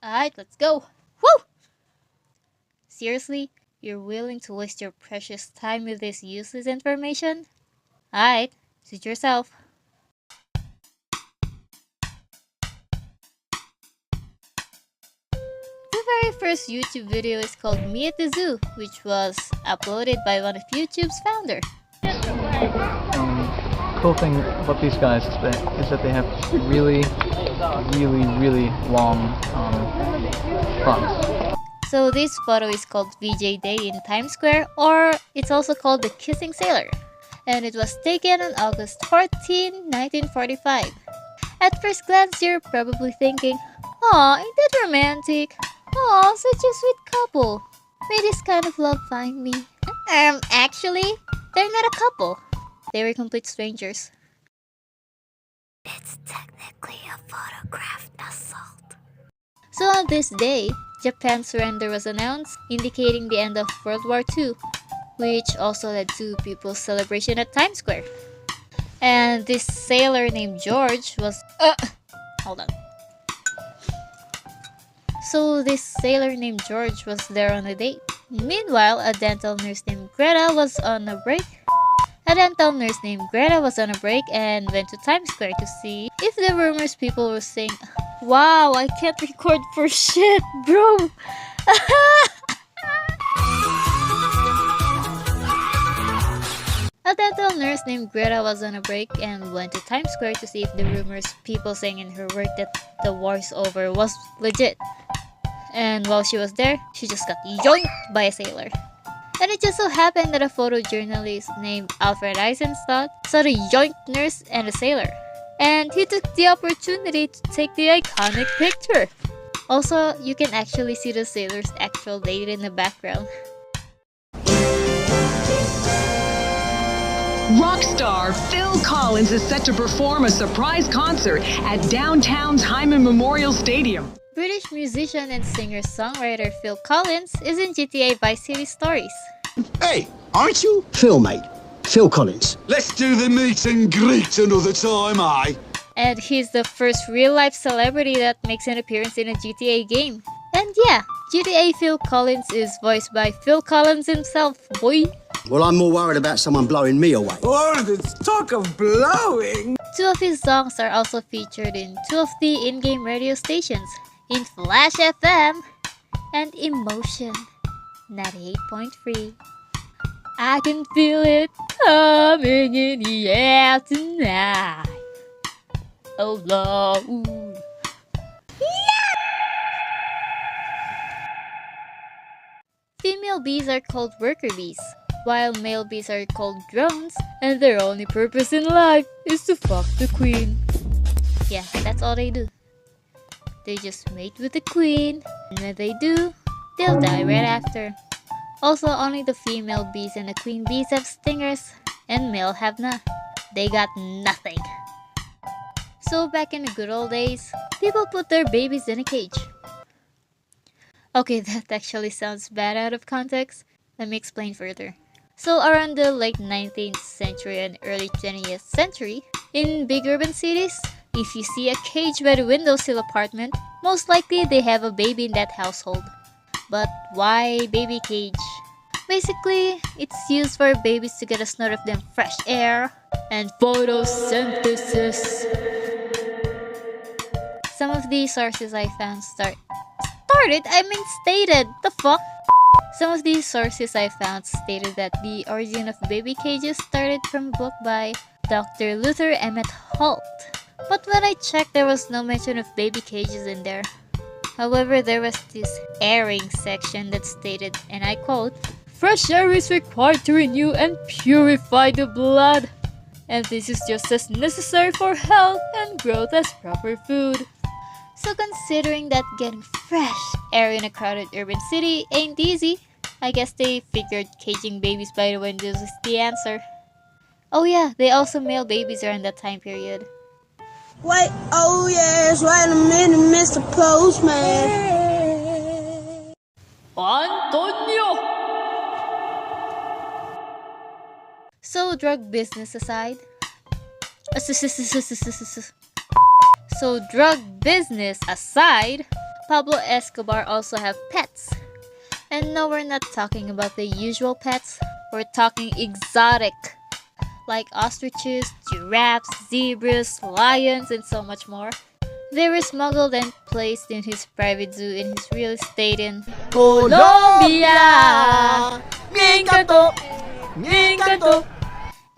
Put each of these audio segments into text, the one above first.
Alright, let's go. Woo! Seriously? You're willing to waste your precious time with this useless information? Alright, suit yourself. The very first YouTube video is called Me at the Zoo, which was uploaded by one of YouTube's founder. Cool thing about these guys is that they have really long fronts. So this photo is called VJ Day in Times Square, or it's also called the Kissing Sailor. And it was taken on August 14, 1945. At first glance, you're probably thinking, "Aw, ain't that romantic? Aw, such a sweet couple. May this kind of love find me." Actually, they're not a couple. They were complete strangers. It's technically a photographed assault. So on this day, Japan's surrender was announced, indicating the end of World War II, which also led to people's celebration at Times Square. And this sailor named George was... hold on. So this sailor named George was there on a date. Meanwhile, a dental nurse named Greta was on a break. And went to Times Square to see if the rumors people were saying, "Wow, I can't record for shit, bro." A dental nurse named Greta was on a break and went to Times Square to see if the rumors people saying in her work that the war's over was legit. And while she was there, she just got yoinked by a sailor. And it just so happened that a photojournalist named Alfred Eisenstadt saw the yoinked nurse and the sailor. And he took the opportunity to take the iconic picture. Also, you can actually see the sailor's actual date in the background. Rock star Phil Collins is set to perform a surprise concert at downtown's Hyman Memorial Stadium. British musician and singer-songwriter Phil Collins is in GTA Vice City Stories. Hey, aren't you? Phil, mate. Phil Collins. Let's do the meet and greet another time, eh? And he's the first real-life celebrity that makes an appearance in a GTA game. And yeah, GTA Phil Collins is voiced by Phil Collins himself, boy. Well, I'm more worried about someone blowing me away. Oh, there's talk of blowing. Two of his songs are also featured in two of the in-game radio stations, in Flash FM and Emotion 98.3. I can feel it coming in the air tonight. Oh Lord. Female bees are called worker bees, while male bees are called drones, and their only purpose in life is to fuck the queen. Yeah, that's all they do. They just mate with the queen, and when they do, they'll die right after. Also, only the female bees and the queen bees have stingers, and male have none. They got nothing. So back in the good old days, people put their babies in a cage. Okay, that actually sounds bad out of context. Let me explain further. So around the late 19th century and early 20th century, in big urban cities, if you see a cage by the windowsill apartment, most likely they have a baby in that household. But why baby cage? Basically, it's used for babies to get a snort of them fresh air and photosynthesis. Some of these sources I found stated. The fuck? Some of these sources I found stated that the origin of baby cages started from a book by Dr. Luther Emmett Holt. But when I checked, there was no mention of baby cages in there. However, there was this airing section that stated, and I quote, "Fresh air is required to renew and purify the blood, and this is just as necessary for health and growth as proper food." So considering that getting fresh air in a crowded urban city ain't easy, I guess they figured caging babies by the windows is the answer. Oh yeah, they also mail babies around that time period. Wait, oh yes, wait a minute, Mr. Postman. Antonio! So drug business aside, Pablo Escobar also have pets. And no, we're not talking about the usual pets. We're talking exotic, like ostriches, giraffes, zebras, lions, and so much more. They were smuggled and placed in his private zoo in his real estate in Colombia. Me encantó. Me encantó.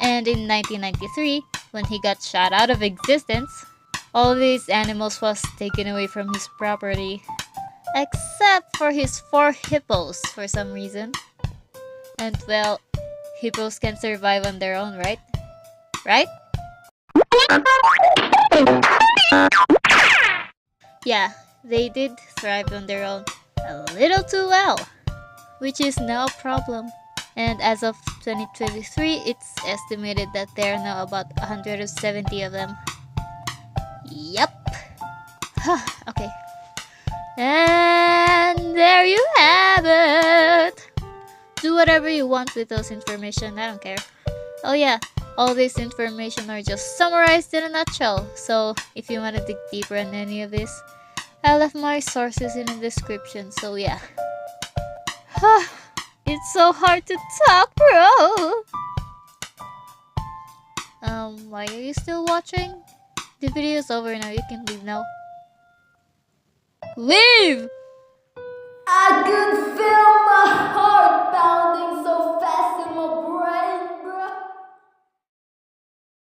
And in 1993, when he got shot out of existence, all these animals was taken away from his property, except for his 4 hippos for some reason. And well, hippos can survive on their own, right? Right? Yeah, they did thrive on their own a little too well, which is no problem. And as of 2023, it's estimated that there are now about 170 of them. Yup. Okay. And there you have it. Do whatever you want with those information, I don't care. Oh yeah, all this information are just summarized in a nutshell, so if you want to dig deeper on any of this, I left my sources in the description, so yeah. It's so hard to talk, bro! Why are you still watching? The video's over now, you can leave now. Leave! I